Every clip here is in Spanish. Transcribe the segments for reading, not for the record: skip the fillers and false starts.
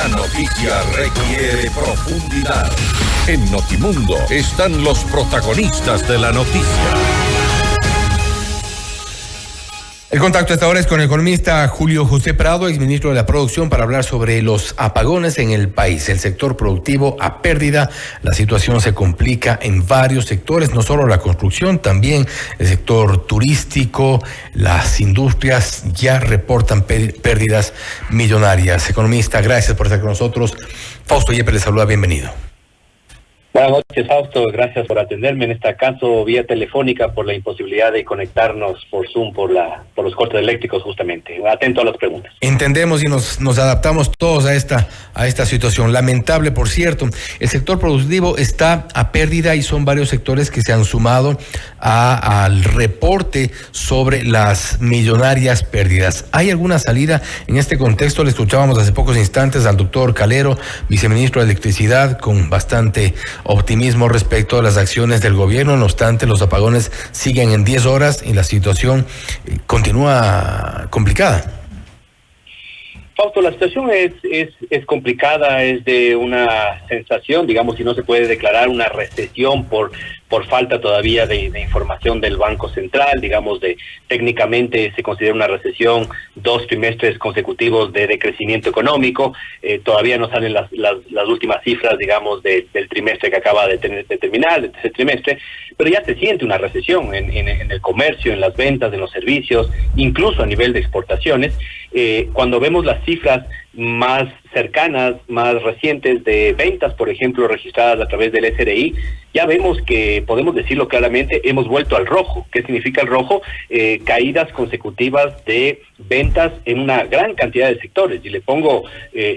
noticia requiere profundidad. En Notimundo están los protagonistas de la noticia. El contacto hasta ahora es con el economista Julio José Prado, exministro de la Producción, para hablar sobre los apagones en el país. El sector productivo a pérdida, la situación se complica en varios sectores, no solo la construcción, también el sector turístico, las industrias ya reportan pérdidas millonarias. Economista, gracias por estar con nosotros. Fausto Yepes le saluda, bienvenido. Buenas noches, Fausto. Gracias por atenderme, en este caso vía telefónica, por la imposibilidad de conectarnos por Zoom por los cortes eléctricos, justamente. Atento a las preguntas. Entendemos y nos adaptamos todos a esta situación. Lamentable, por cierto. El sector productivo está a pérdida y son varios sectores que se han sumado al reporte sobre las millonarias pérdidas. ¿Hay alguna salida en este contexto? Le escuchábamos hace pocos instantes al doctor Calero, viceministro de Electricidad, con bastante optimismo respecto a las acciones del gobierno. No obstante, los apagones siguen en 10 horas y la situación continúa complicada. Fausto, la situación es complicada, es de una sensación, digamos, si no se puede declarar una recesión por falta todavía de información del Banco Central, digamos, técnicamente se considera una recesión 2 trimestres consecutivos de decrecimiento económico. Todavía no salen las últimas cifras, digamos, del trimestre que acaba de terminar, de ese trimestre, pero ya se siente una recesión en el comercio, en las ventas, en los servicios, incluso a nivel de exportaciones. Cuando vemos las cifras más cercanas, más recientes de ventas, por ejemplo, registradas a través del SRI, ya vemos que, podemos decirlo claramente, hemos vuelto al rojo. ¿Qué significa el rojo? Caídas consecutivas de ventas en una gran cantidad de sectores. Y le pongo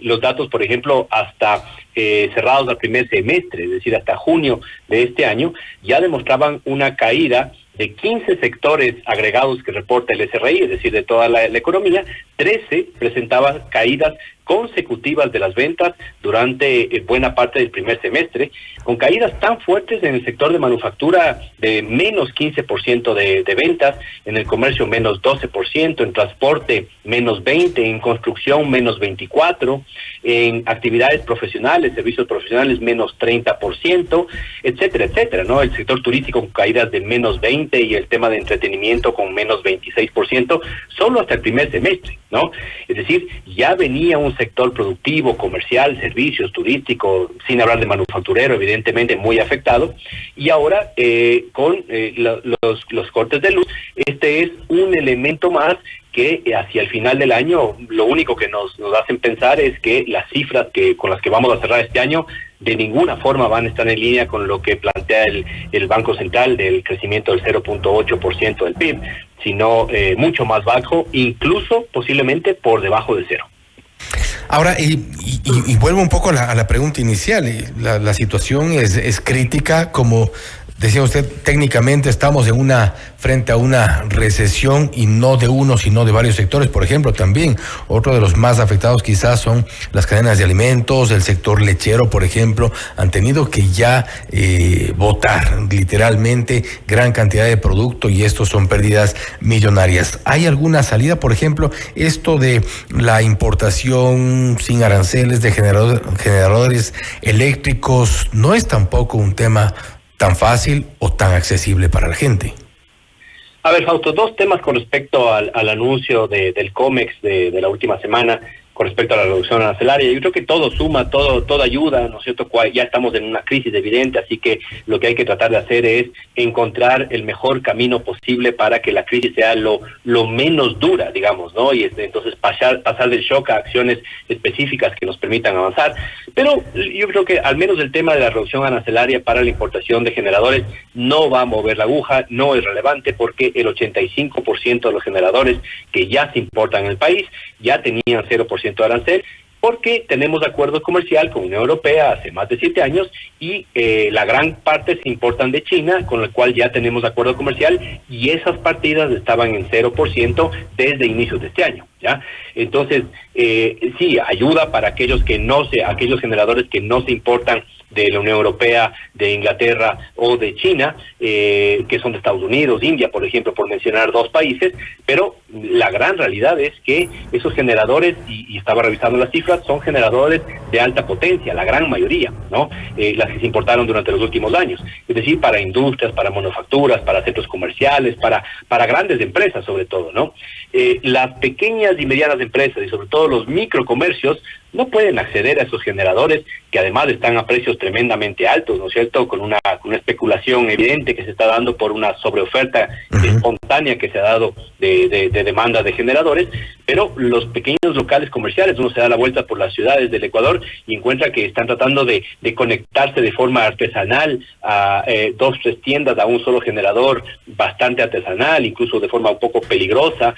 los datos, por ejemplo, hasta cerrados al primer semestre, es decir, hasta junio de este año, ya demostraban una caída de 15 sectores agregados que reporta el SRI, es decir, de toda la economía. 13 presentaban caídas consecutivas de las ventas durante buena parte del primer semestre, con caídas tan fuertes en el sector de manufactura de menos 15% de ventas, en el comercio menos 12%, en transporte menos 20%, en construcción menos 24%, en actividades profesionales, servicios profesionales menos 30%, etcétera, etcétera, ¿no? El sector turístico con caídas de menos 20% y el tema de entretenimiento con menos 26%, solo hasta el primer semestre, ¿no? Es decir, ya venía un sector productivo, comercial, servicios, turístico, sin hablar de manufacturero, evidentemente muy afectado, y ahora con los cortes de luz, este es un elemento más que hacia el final del año lo único que nos hacen pensar es que las cifras con las que vamos a cerrar este año de ninguna forma van a estar en línea con lo que plantea el Banco Central del crecimiento del 0.8% del PIB, sino mucho más bajo, incluso posiblemente por debajo de cero. Ahora, y vuelvo un poco a la pregunta inicial. La situación es crítica, como decía usted, técnicamente estamos frente a una recesión, y no de uno, sino de varios sectores. Por ejemplo, también otro de los más afectados quizás son las cadenas de alimentos, el sector lechero, por ejemplo, han tenido que ya botar literalmente gran cantidad de producto, y estos son pérdidas millonarias. ¿Hay alguna salida? Por ejemplo, esto de la importación sin aranceles de generadores eléctricos no es tampoco un tema tan fácil o tan accesible para la gente. A ver, Fausto, 2 temas con respecto al anuncio del COMEX de la última semana, con respecto a la reducción arancelaria. Yo creo que todo suma, todo ayuda, ¿no es cierto? Ya estamos en una crisis evidente, así que lo que hay que tratar de hacer es encontrar el mejor camino posible para que la crisis sea lo menos dura, digamos, ¿no? Y entonces pasar del shock a acciones específicas que nos permitan avanzar. Pero yo creo que al menos el tema de la reducción arancelaria para la importación de generadores no va a mover la aguja, no es relevante, porque el 85% de los generadores que ya se importan en el país ya tenían 0% de arancel, porque tenemos acuerdo comercial con la Unión Europea hace más de 7 años y la gran parte se importan de China, con el cual ya tenemos acuerdo comercial, y esas partidas estaban en 0% desde inicios de este año, ¿ya? Entonces, sí, ayuda para aquellos generadores que no se importan de la Unión Europea, de Inglaterra o de China, que son de Estados Unidos, India, por ejemplo, por mencionar dos países, pero la gran realidad es que esos generadores, y estaba revisando las cifras, son generadores de alta potencia, la gran mayoría, ¿no? Las que se importaron durante los últimos años, es decir, para industrias, para manufacturas, para centros comerciales, para grandes empresas sobre todo, ¿no? Las pequeñas y medianas empresas y sobre todo los microcomercios no pueden acceder a esos generadores que además están a precios tremendamente altos, ¿no es cierto? Con una especulación evidente que se está dando por una sobreoferta espontánea que se ha dado de demanda de generadores, pero los pequeños locales comerciales, uno se da la vuelta por las ciudades del Ecuador y encuentra que están tratando de conectarse de forma artesanal a 2 o 3 tiendas a un solo generador, bastante artesanal, incluso de forma un poco peligrosa,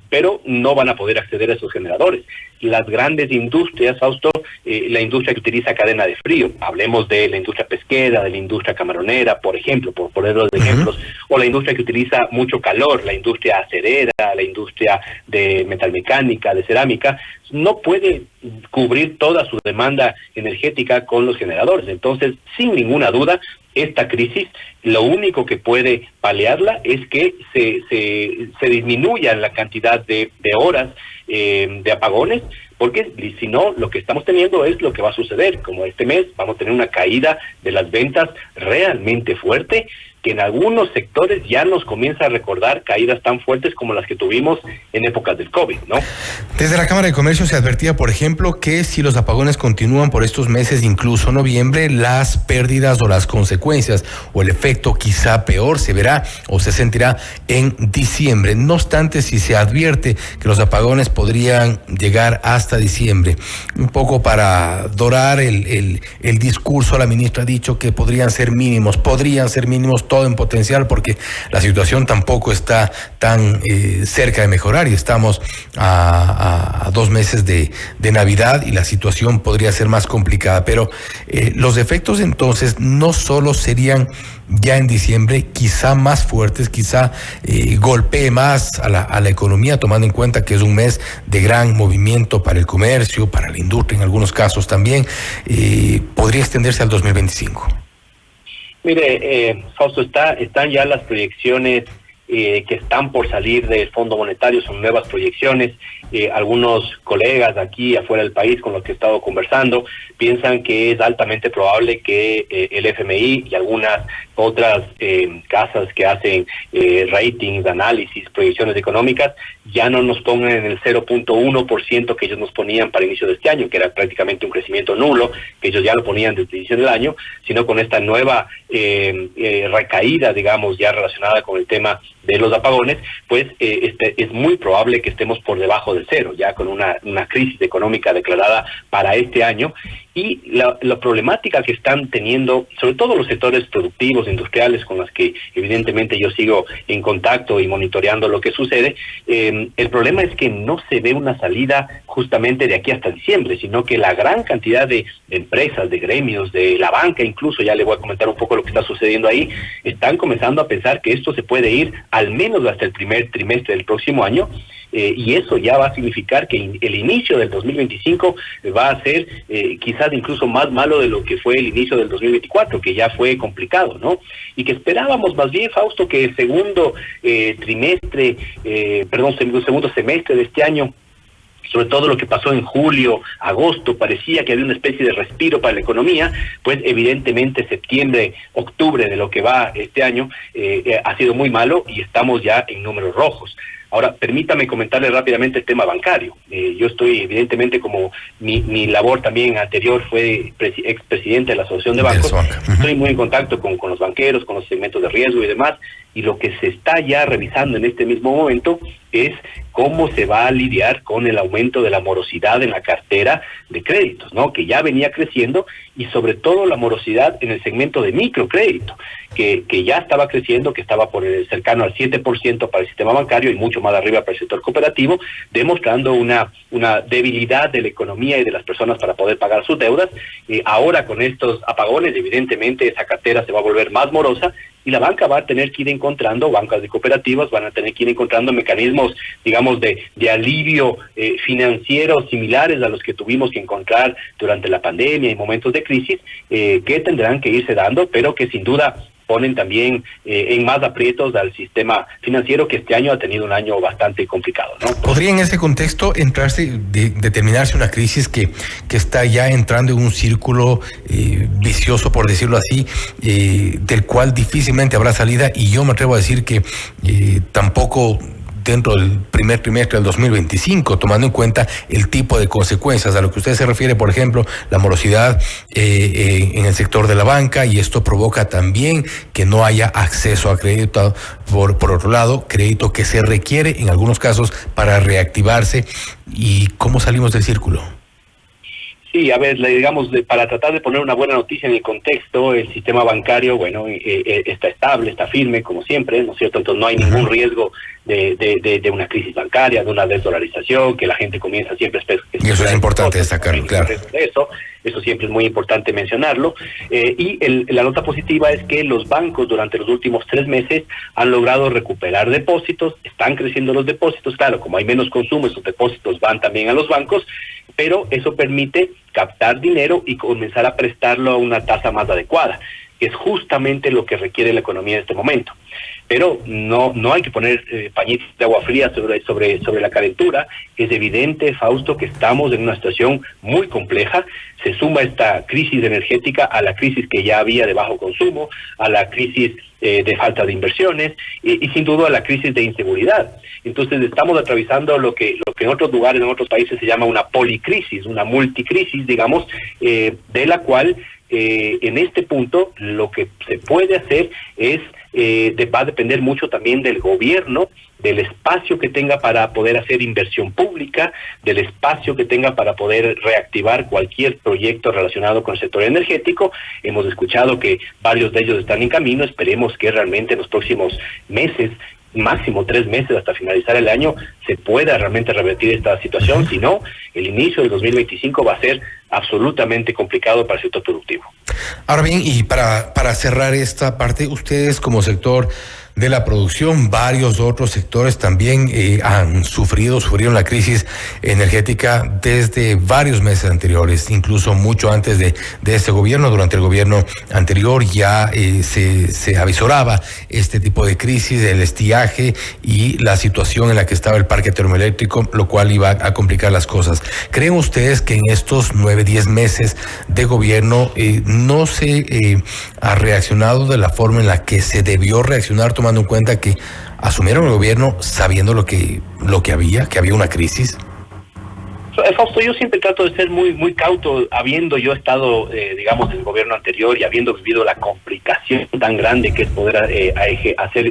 pero no van a poder acceder a esos generadores. Las grandes industrias, Fausto, la industria que utiliza cadena de frío, hablemos de la industria pesquera, de la industria camaronera, por ejemplo, por poner los ejemplos, o la industria que utiliza mucho calor, la industria acerera, la industria de metalmecánica, de cerámica, no puede cubrir toda su demanda energética con los generadores. Entonces, sin ninguna duda, esta crisis, lo único que puede paliarla es que se disminuya la cantidad de horas de apagones, porque si no, lo que estamos teniendo es lo que va a suceder. Como este mes vamos a tener una caída de las ventas realmente fuerte, que en algunos sectores ya nos comienza a recordar caídas tan fuertes como las que tuvimos en épocas del COVID, ¿no? Desde la Cámara de Comercio se advertía, por ejemplo, que si los apagones continúan por estos meses, incluso noviembre, las pérdidas o las consecuencias o el efecto quizá peor se verá o se sentirá en diciembre. No obstante, si se advierte que los apagones podrían llegar hasta diciembre, un poco para dorar el discurso, la ministra ha dicho que podrían ser mínimos, todo en potencial, porque la situación tampoco está tan cerca de mejorar y estamos a 2 meses de Navidad y la situación podría ser más complicada, pero los efectos entonces no solo serían ya en diciembre, quizá más fuertes, quizá golpee más a la economía, tomando en cuenta que es un mes de gran movimiento para el comercio, para la industria en algunos casos también, podría extenderse al 2025. Mire, Fausto, están ya las proyecciones que están por salir del Fondo Monetario, son nuevas proyecciones. Algunos colegas aquí afuera del país con los que he estado conversando piensan que es altamente probable que el FMI y algunas otras casas que hacen ratings, análisis, proyecciones económicas ya no nos pongan en el 0.1% que ellos nos ponían para inicio de este año, que era prácticamente un crecimiento nulo, que ellos ya lo ponían desde el inicio del año, sino con esta nueva recaída, digamos, ya relacionada con el tema de los apagones, pues es muy probable que estemos por debajo del cero, ya con una crisis económica declarada para este año. Y la problemática que están teniendo, sobre todo los sectores productivos, industriales, con los que evidentemente yo sigo en contacto y monitoreando lo que sucede, el problema es que no se ve una salida justamente de aquí hasta diciembre, sino que la gran cantidad de empresas, de gremios, de la banca incluso, ya le voy a comentar un poco lo que está sucediendo ahí, están comenzando a pensar que esto se puede ir al menos hasta el primer trimestre del próximo año, y eso ya va a significar que el inicio del 2025 va a ser quizás incluso más malo de lo que fue el inicio del 2024, que ya fue complicado, ¿no? Y que esperábamos más bien, Fausto, que el segundo segundo semestre de este año, sobre todo lo que pasó en julio, agosto, parecía que había una especie de respiro para la economía, pues evidentemente septiembre, octubre de lo que va este año ha sido muy malo y estamos ya en números rojos. Ahora, permítame comentarle rápidamente el tema bancario. Yo estoy, evidentemente, como mi labor también anterior fue expresidente de la Asociación de Bancos, estoy muy en contacto con los banqueros, con los segmentos de riesgo y demás, y lo que se está ya revisando en este mismo momento es cómo se va a lidiar con el aumento de la morosidad en la cartera de créditos, ¿no? Que ya venía creciendo, y sobre todo la morosidad en el segmento de microcrédito, que ya estaba creciendo, que estaba por cercano al 7% para el sistema bancario y mucho más arriba para el sector cooperativo, demostrando una debilidad de la economía y de las personas para poder pagar sus deudas. Ahora con estos apagones, evidentemente esa cartera se va a volver más morosa y la banca va a tener que ir encontrando, bancas de cooperativas van a tener que ir encontrando mecanismos, digamos, de alivio financiero similares a los que tuvimos que encontrar durante la pandemia y momentos de crisis, que tendrán que irse dando, pero que sin duda ponen también en más aprietos al sistema financiero, que este año ha tenido un año bastante complicado, ¿no? ¿Podría en ese contexto determinarse una crisis que está ya entrando en un círculo vicioso, por decirlo así, del cual difícilmente habrá salida? Y yo me atrevo a decir que tampoco dentro del primer trimestre del 2025, tomando en cuenta el tipo de consecuencias a lo que usted se refiere, por ejemplo, la morosidad en el sector de la banca, y esto provoca también que no haya acceso a crédito, por otro lado, crédito que se requiere en algunos casos para reactivarse. ¿Y cómo salimos del círculo? Sí, a ver, digamos, para tratar de poner una buena noticia en el contexto, el sistema bancario, bueno, está estable, está firme, como siempre, ¿no es cierto? Entonces no hay ningún riesgo de una crisis bancaria, de una desdolarización, que la gente comienza siempre a y eso es importante destacarlo, claro. Eso siempre es muy importante mencionarlo. Y la nota positiva es que los bancos durante los últimos 3 meses han logrado recuperar depósitos, están creciendo los depósitos, claro, como hay menos consumo, esos depósitos van también a los bancos, pero eso permite captar dinero y comenzar a prestarlo a una tasa más adecuada, que es justamente lo que requiere la economía en este momento. Pero no hay que poner pañitos de agua fría sobre la calentura. Es evidente, Fausto, que estamos en una situación muy compleja. Se suma esta crisis energética a la crisis que ya había de bajo consumo, a la crisis de falta de inversiones y sin duda a la crisis de inseguridad. Entonces estamos atravesando lo que en otros lugares, en otros países se llama una policrisis, una multicrisis, digamos, de la cual en este punto lo que se puede hacer es va a depender mucho también del gobierno, del espacio que tenga para poder hacer inversión pública, del espacio que tenga para poder reactivar cualquier proyecto relacionado con el sector energético. Hemos escuchado que varios de ellos están en camino. Esperemos que realmente en los próximos meses, máximo 3 meses hasta finalizar el año, se pueda realmente revertir esta situación. Si no, el inicio del 2025 va a ser absolutamente complicado para el sector productivo. Ahora bien, y para cerrar esta parte, ustedes como sector de la producción, varios otros sectores también sufrieron la crisis energética desde varios meses anteriores, incluso mucho antes de este gobierno. Durante el gobierno anterior ya se avisoraba este tipo de crisis, el estiaje y la situación en la que estaba el parque termoeléctrico, lo cual iba a complicar las cosas. ¿Creen ustedes que en estos 9-10 meses de gobierno no se ha reaccionado de la forma en la que se debió reaccionar, tomando en cuenta que asumieron el gobierno sabiendo lo que había una crisis? Fausto, yo siempre trato de ser muy cauto, habiendo yo estado, digamos, en el gobierno anterior y habiendo vivido la complicación tan grande que es poder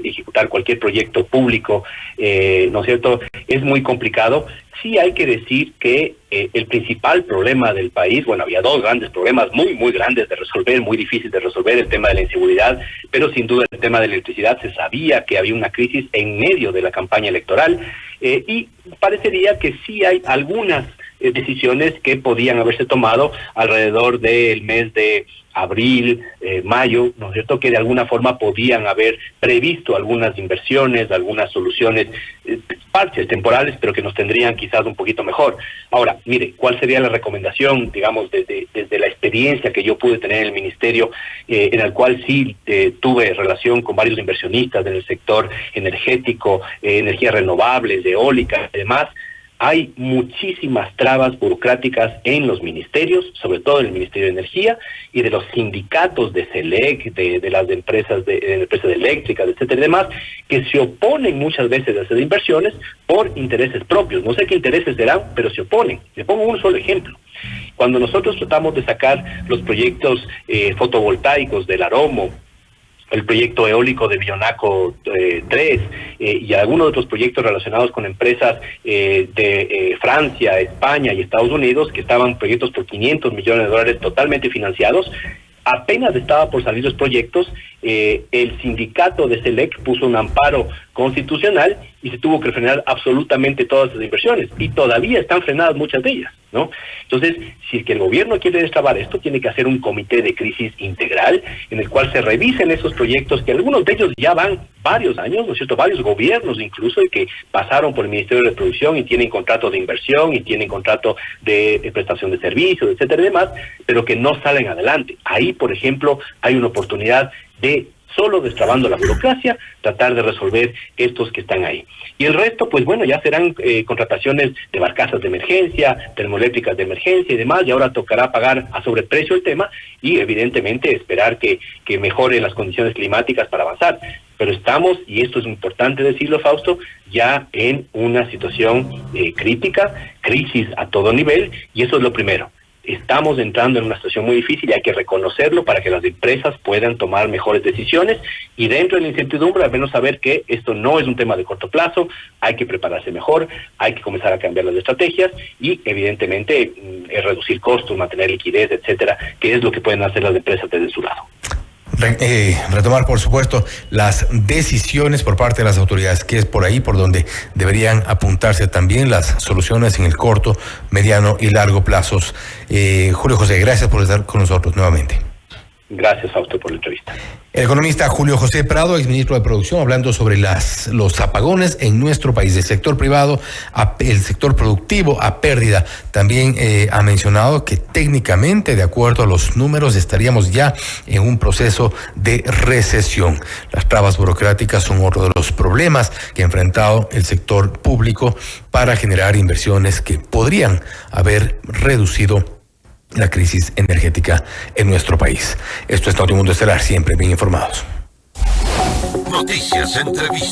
ejecutar cualquier proyecto público, ¿no es cierto? Es muy complicado. Sí hay que decir que el principal problema del país, bueno, había 2 grandes problemas muy grandes de resolver, muy difíciles de resolver: el tema de la inseguridad, pero sin duda el tema de la electricidad. Se sabía que había una crisis en medio de la campaña electoral, y parecería que sí hay algunas decisiones que podían haberse tomado alrededor del mes de abril, mayo, ¿no es cierto?, que de alguna forma podían haber previsto algunas inversiones, algunas soluciones, parches temporales, pero que nos tendrían quizás un poquito mejor. Ahora, mire, ¿cuál sería la recomendación, digamos, desde la experiencia que yo pude tener en el ministerio, en el cual sí tuve relación con varios inversionistas en el sector energético, energías renovables, eólicas y demás? Hay muchísimas trabas burocráticas en los ministerios, sobre todo en el Ministerio de Energía, y de los sindicatos de SELEC, de las empresas eléctricas, etcétera y demás, que se oponen muchas veces a hacer inversiones por intereses propios. No sé qué intereses serán, pero se oponen. Le pongo un solo ejemplo. Cuando nosotros tratamos de sacar los proyectos fotovoltaicos del Aromo, el proyecto eólico de Bionaco 3 y algunos otros proyectos relacionados con empresas de Francia, España y Estados Unidos, que estaban proyectos por $500 millones totalmente financiados. Apenas estaba por salir los proyectos, el sindicato de SELEC puso un amparo constitucional y se tuvo que frenar absolutamente todas esas inversiones y todavía están frenadas muchas de ellas, ¿no? Entonces, si es que el gobierno quiere destrabar esto, tiene que hacer un comité de crisis integral en el cual se revisen esos proyectos, que algunos de ellos ya van varios años, ¿no es cierto?, varios gobiernos incluso, y que pasaron por el Ministerio de Producción y tienen contrato de inversión y tienen contrato de prestación de servicios, etcétera y demás, pero que no salen adelante. Ahí, por ejemplo, hay una oportunidad de, solo destrabando la burocracia, tratar de resolver estos que están ahí. Y el resto, pues bueno, ya serán contrataciones de barcazas de emergencia, termoeléctricas de emergencia y demás, y ahora tocará pagar a sobreprecio el tema y evidentemente esperar que mejoren las condiciones climáticas para avanzar. Pero estamos, y esto es importante decirlo, Fausto, ya en una situación crítica, crisis a todo nivel, y eso es lo primero. Estamos entrando en una situación muy difícil y hay que reconocerlo para que las empresas puedan tomar mejores decisiones y dentro de la incertidumbre al menos saber que esto no es un tema de corto plazo, hay que prepararse mejor, hay que comenzar a cambiar las estrategias y evidentemente reducir costos, mantener liquidez, etcétera, que es lo que pueden hacer las empresas desde su lado. Retomar, por supuesto, las decisiones por parte de las autoridades, que es por ahí por donde deberían apuntarse también las soluciones en el corto, mediano y largo plazos. Julio José, gracias por estar con nosotros nuevamente. Gracias, Fausto, por la entrevista. El economista Julio José Prado, exministro de Producción, hablando sobre los apagones en nuestro país, el sector privado, el sector productivo a pérdida. También ha mencionado que técnicamente, de acuerdo a los números, estaríamos ya en un proceso de recesión. Las trabas burocráticas son otro de los problemas que ha enfrentado el sector público para generar inversiones que podrían haber reducido la crisis energética en nuestro país. Esto es Notimundo Estelar, siempre bien informados. Noticias, entrevistas.